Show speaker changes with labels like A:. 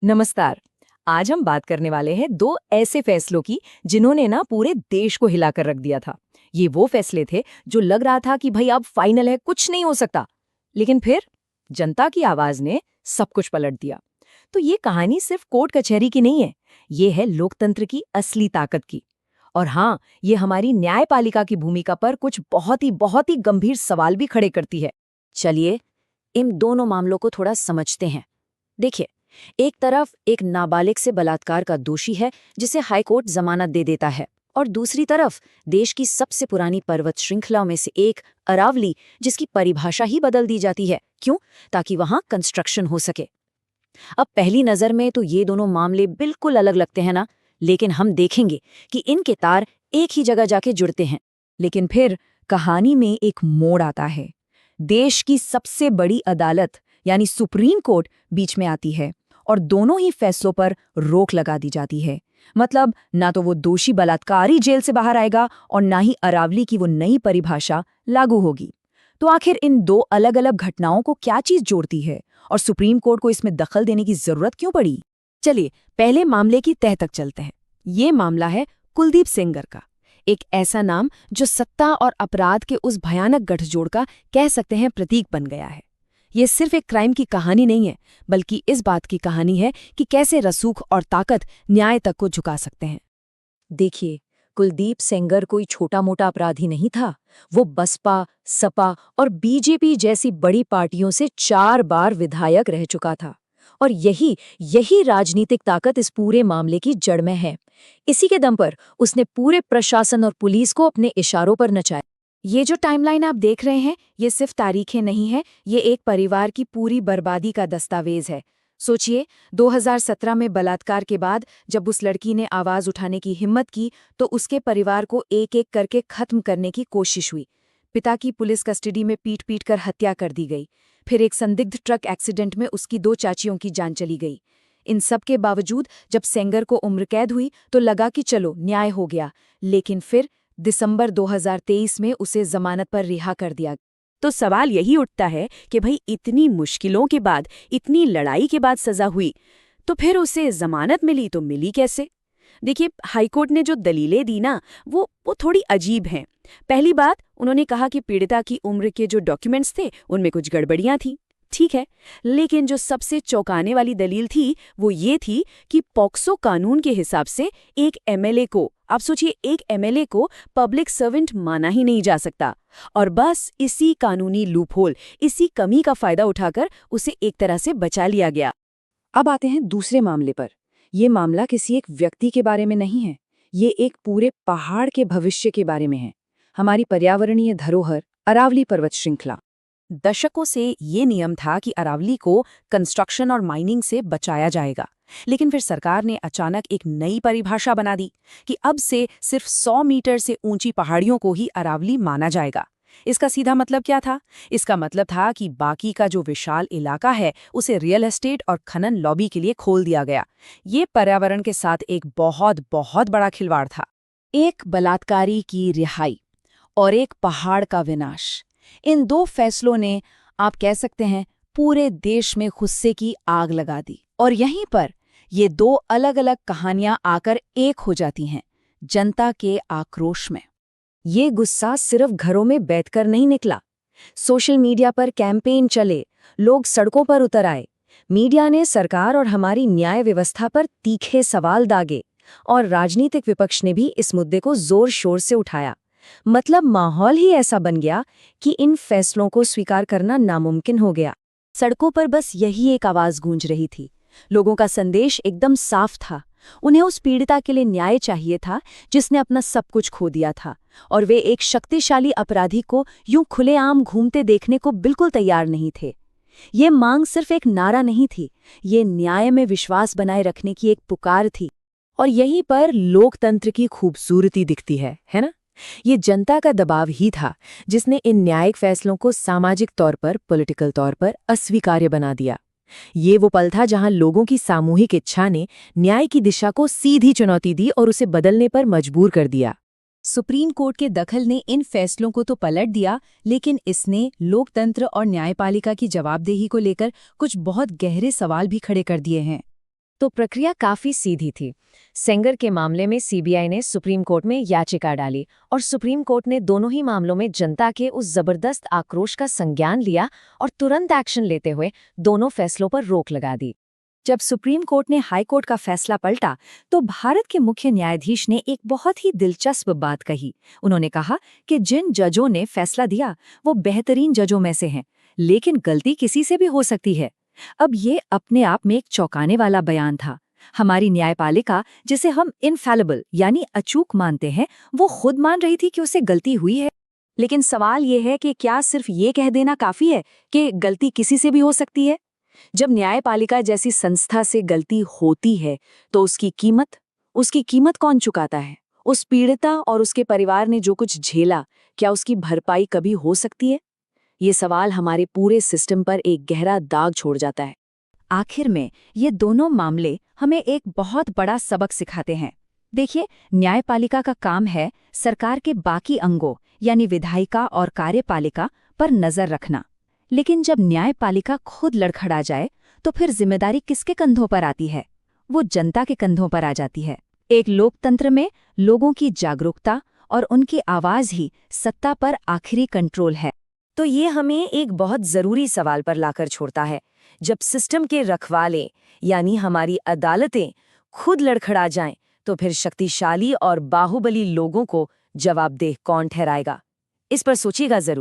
A: नमस्कार। आज हम बात करने वाले हैं दो ऐसे फैसलों की जिन्होंने ना पूरे देश को हिलाकर रख दिया था। ये वो फैसले थे जो लग रहा था कि भाई अब फाइनल है, कुछ नहीं हो सकता। लेकिन फिर जनता की आवाज ने सब कुछ पलट दिया। तो ये कहानी सिर्फ कोर्ट कचहरी की नहीं है, ये है लोकतंत्र की असली ताकत की। और हाँ, ये हमारी न्यायपालिका की भूमिका पर कुछ बहुत ही गंभीर सवाल भी खड़े करती है।
B: चलिए इन दोनों मामलों को थोड़ा समझते हैं। देखिए, एक तरफ एक नाबालिग से बलात्कार का दोषी है जिसे हाईकोर्ट जमानत दे देता है, और दूसरी तरफ देश की सबसे पुरानी पर्वत श्रृंखला में से एक अरावली, जिसकी परिभाषा ही बदल दी जाती है। क्यों? ताकि वहां कंस्ट्रक्शन हो सके। अब पहली नजर में तो ये दोनों मामले बिल्कुल अलग लगते हैं ना, लेकिन हम देखेंगे कि इनके तार एक ही जगह जाके जुड़ते हैं।
A: लेकिन फिर कहानी में एक मोड़ आता है। देश की सबसे बड़ी अदालत यानी सुप्रीम कोर्ट बीच में आती है और दोनों ही फैसलों पर रोक लगा दी जाती है। मतलब ना तो वो दोषी बलात्कारी जेल से बाहर आएगा और ना ही अरावली की वो नई परिभाषा लागू होगी। तो आखिर इन दो अलग अलग घटनाओं को क्या चीज जोड़ती है और सुप्रीम कोर्ट को इसमें दखल देने की जरूरत क्यों पड़ी? चलिए पहले मामले की तह तक चलते हैं। ये मामला है कुलदीप सेंगर का, एक ऐसा नाम जो सत्ता और अपराध के उस भयानक गठजोड़ का कह सकते हैं प्रतीक बन गया है। ये सिर्फ एक क्राइम की कहानी नहीं है, बल्कि इस बात की कहानी है कि कैसे रसूख और ताकत न्याय तक को झुका सकते हैं।
B: देखिए, कुलदीप सेंगर कोई छोटा मोटा अपराधी नहीं था। वो बसपा, सपा और बीजेपी जैसी बड़ी पार्टियों से 4 बार विधायक रह चुका था। और यही यही राजनीतिक ताकत इस पूरे मामले की जड़ में है। इसी के दम पर उसने पूरे प्रशासन और पुलिस को अपने इशारों पर नचाया।
A: ये जो टाइमलाइन आप देख रहे हैं, ये सिर्फ तारीखें नहीं है, ये एक परिवार की पूरी बर्बादी का दस्तावेज है। सोचिए, 2017 में बलात्कार के बाद जब उस लड़की ने आवाज उठाने की हिम्मत की, तो उसके परिवार को एक एक करके खत्म करने की कोशिश हुई। पिता की पुलिस कस्टडी में पीट पीट कर हत्या कर दी गई। फिर एक संदिग्ध ट्रक एक्सीडेंट में उसकी 2 चाचियों की जान चली गई। इन सब के बावजूद जब सेंगर को उम्र कैद हुई तो लगा कि चलो न्याय हो गया। लेकिन फिर दिसंबर 2023 में उसे जमानत पर रिहा कर दिया। तो सवाल यही उठता है कि भाई इतनी मुश्किलों के बाद, इतनी लड़ाई के बाद सजा हुई, तो फिर उसे जमानत मिली तो मिली कैसे? देखिए, हाईकोर्ट ने जो दलीलें दी ना, वो थोड़ी अजीब हैं। पहली बात, उन्होंने कहा कि पीड़िता की उम्र के जो डॉक्यूमेंट्स थे उनमें कुछ गड़बड़ियां थी। ठीक है, लेकिन जो सबसे चौंकाने वाली दलील थी वो ये थी कि पॉक्सो कानून के हिसाब से एक एमएलए को, आप सोचिए, एक एमएलए को पब्लिक सर्वेंट माना ही नहीं जा सकता। और बस इसी कानूनी लूपहोल, इसी कमी का फायदा उठाकर उसे एक तरह से बचा लिया गया।
B: अब आते हैं दूसरे मामले पर। ये मामला किसी एक व्यक्ति के बारे में नहीं है, ये एक पूरे पहाड़ के भविष्य के बारे में है। हमारी पर्यावरणीय धरोहर अरावली पर्वत श्रृंखला।
A: दशकों से ये नियम था कि अरावली को कंस्ट्रक्शन और माइनिंग से बचाया जाएगा। लेकिन फिर सरकार ने अचानक एक नई परिभाषा बना दी कि अब से सिर्फ 100 मीटर से ऊंची पहाड़ियों को ही अरावली माना जाएगा। इसका सीधा मतलब क्या था? इसका मतलब था कि बाकी का जो विशाल इलाका है उसे रियल एस्टेट और खनन लॉबी के लिए खोल दिया गया। ये पर्यावरण के साथ एक बहुत बहुत बड़ा खिलवाड़ था।
B: एक बलात्कारी की रिहाई और एक पहाड़ का विनाश, इन दो फैसलों ने, आप कह सकते हैं, पूरे देश में गुस्से की आग लगा दी। और यहीं पर ये दो अलग अलग कहानियां आकर एक हो जाती हैं, जनता के आक्रोश में। ये गुस्सा सिर्फ घरों में बैठकर नहीं निकला। सोशल मीडिया पर कैंपेन चले, लोग सड़कों पर उतर आए। मीडिया ने सरकार और हमारी न्याय व्यवस्था पर तीखे सवाल दागे, और राजनीतिक विपक्ष ने भी इस मुद्दे को जोर शोर से उठाया। मतलब माहौल ही ऐसा बन गया कि इन फैसलों को स्वीकार करना नामुमकिन हो गया। सड़कों पर बस यही एक आवाज गूंज रही थी। लोगों का संदेश एकदम साफ था। उन्हें उस पीड़िता के लिए न्याय चाहिए था जिसने अपना सब कुछ खो दिया था, और वे एक शक्तिशाली अपराधी को यूं खुलेआम घूमते देखने को बिल्कुल तैयार नहीं थे। ये मांग सिर्फ एक नारा नहीं थी, ये न्याय में विश्वास बनाए रखने की एक पुकार थी। और यहीं पर लोकतंत्र की खूबसूरती दिखती है ना? ये जनता का दबाव ही था जिसने इन न्यायिक फैसलों को सामाजिक तौर पर, पॉलिटिकल तौर पर अस्वीकार्य बना दिया। ये वो पल था जहां लोगों की सामूहिक इच्छा ने न्याय की दिशा को सीधी चुनौती दी और उसे बदलने पर मजबूर कर दिया।
A: सुप्रीम कोर्ट के दखल ने इन फैसलों को तो पलट दिया, लेकिन इसने लोकतंत्र और न्यायपालिका की जवाबदेही को लेकर कुछ बहुत गहरे सवाल भी खड़े कर दिए हैं। तो प्रक्रिया काफी सीधी थी। सेंगर के मामले में सीबीआई ने सुप्रीम कोर्ट में याचिका डाली और सुप्रीम कोर्ट ने दोनों ही मामलों में जनता के उस जबरदस्त आक्रोश का संज्ञान लिया और तुरंत एक्शन लेते हुए दोनों फैसलों पर रोक लगा दी।
B: जब सुप्रीम कोर्ट ने हाई कोर्ट का फैसला पलटा तो भारत के मुख्य न्यायाधीश ने एक बहुत ही दिलचस्प बात कही। उन्होंने कहा कि जिन जजों ने फैसला दिया वो बेहतरीन जजों में से हैं, लेकिन गलती किसी से भी हो सकती है। अब ये अपने आप में एक चौंकाने वाला बयान था। हमारी न्यायपालिका, जिसे हम इनफैलिबल यानी अचूक मानते हैं, वो खुद मान रही थी कि उसे गलती हुई है। लेकिन सवाल ये है कि क्या सिर्फ ये कह देना काफी है कि गलती किसी से भी हो सकती है? जब न्यायपालिका जैसी संस्था से गलती होती है तो उसकी कीमत कौन चुकाता है? उस पीड़िता और उसके परिवार ने जो कुछ झेला, क्या उसकी भरपाई कभी हो सकती है? ये सवाल हमारे पूरे सिस्टम पर एक गहरा दाग छोड़ जाता है। आखिर में ये दोनों मामले हमें एक बहुत बड़ा सबक सिखाते हैं। देखिए, न्यायपालिका का काम है सरकार के बाकी अंगों यानी विधायिका और कार्यपालिका पर नजर रखना। लेकिन जब न्यायपालिका खुद लड़खड़ा जाए तो फिर जिम्मेदारी किसके कंधों पर आती है? वो जनता के कंधों पर आ जाती है। एक लोकतंत्र में लोगों की जागरूकता और उनकी आवाज ही सत्ता पर आखिरी कंट्रोल है। तो ये हमें एक बहुत जरूरी सवाल पर लाकर छोड़ता है। जब सिस्टम के रखवाले यानी हमारी अदालतें खुद लड़खड़ा जाएं, तो फिर शक्तिशाली और बाहुबली लोगों को जवाबदेह कौन ठहराएगा? इस पर सोचिएगा जरूर।